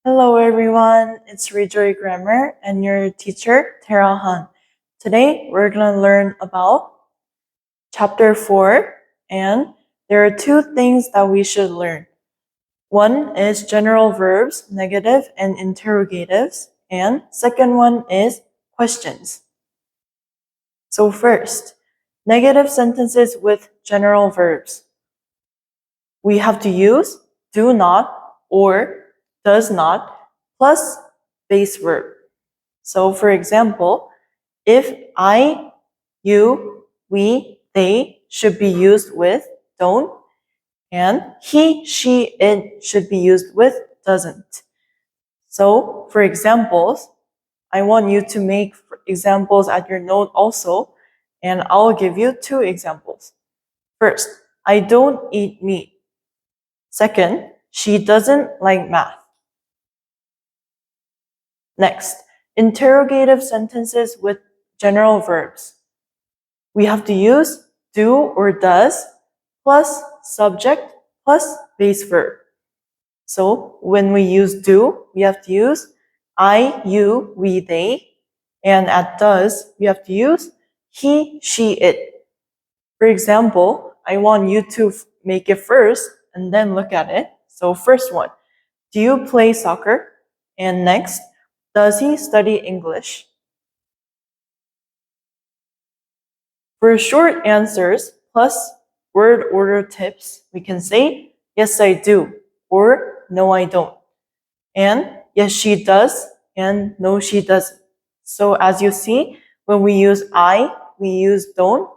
Hello everyone, it's Rejoy Grammar and your teacher, Tara Han. Today we're going to learn about chapter 4 and there are two things that we should learn. One is general verbs, negative and interrogatives, and second one is questions. So first, negative sentences with general verbs. We have to use do not or does not plus base verb. So for example, if I, you, we, they should be used with don't, and he, she, it should be used with doesn't. So for examples, I want you to make examples at your note also, and I'll give you two examples. First, I don't eat meat. Second, she doesn't like math. Next, interrogative sentences with general verbs. We have to use do or does plus subject plus base verb. So when we use do, we have to use I, you, we, they. And at does, we have to use he, she, it. For example, I want you to make it first and then look at it. So first one, do you play soccer? And next, does he study English? For short answers plus word order tips, we can say, yes, I do, or no, I don't. And yes, she does, and no, she doesn't. So as you see, when we use I, we use don't,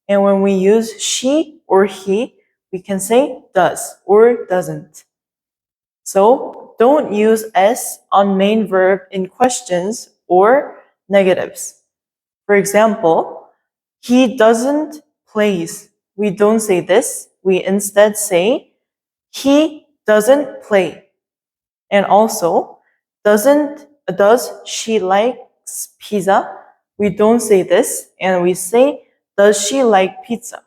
and when we use she or he, we can say does or doesn't. So don't use S on main verb in questions or negatives. For example, he doesn't plays. We don't say this. We instead say he doesn't play. And also, does she likes pizza? We don't say this, and we say, does she like pizza?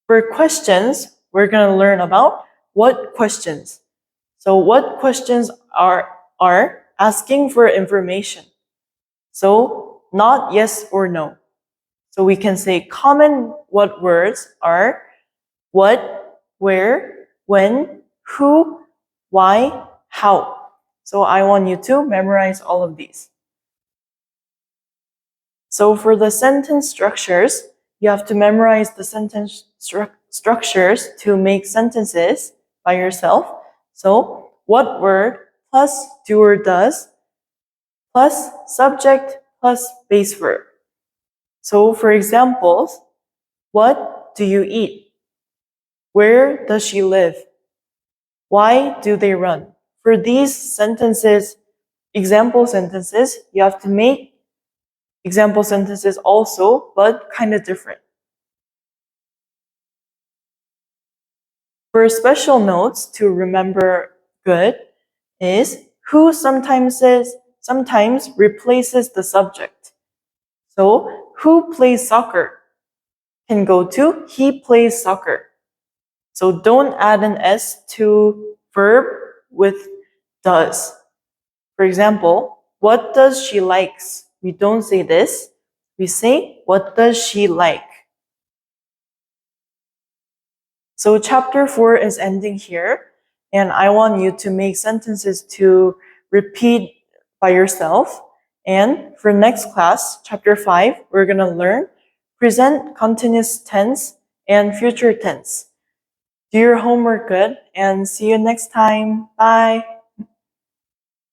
For questions, we're going to learn about what questions. So what questions are asking for information. So not yes or no. So we can say common what words are what, where, when, who, why, how. So I want you to memorize all of these. So for the sentence structures, you have to memorize the sentence structures to make sentences by yourself. So what word plus do or does plus subject plus base verb. So for examples, what do you eat? Where does she live? Why do they run? For these sentences, example sentences, you have to make example sentences also, but kind of different. For special notes to remember good is who sometimes replaces the subject. So who plays soccer can go to he plays soccer. So don't add an S to verb with does. For example, what does she likes? We don't say this. We say, what does she like? So chapter 4 is ending here, and I want you to make sentences to repeat by yourself. And for next class, chapter 5, we're going to learn present continuous tense and future tense. Do your homework good, and see you next time. Bye.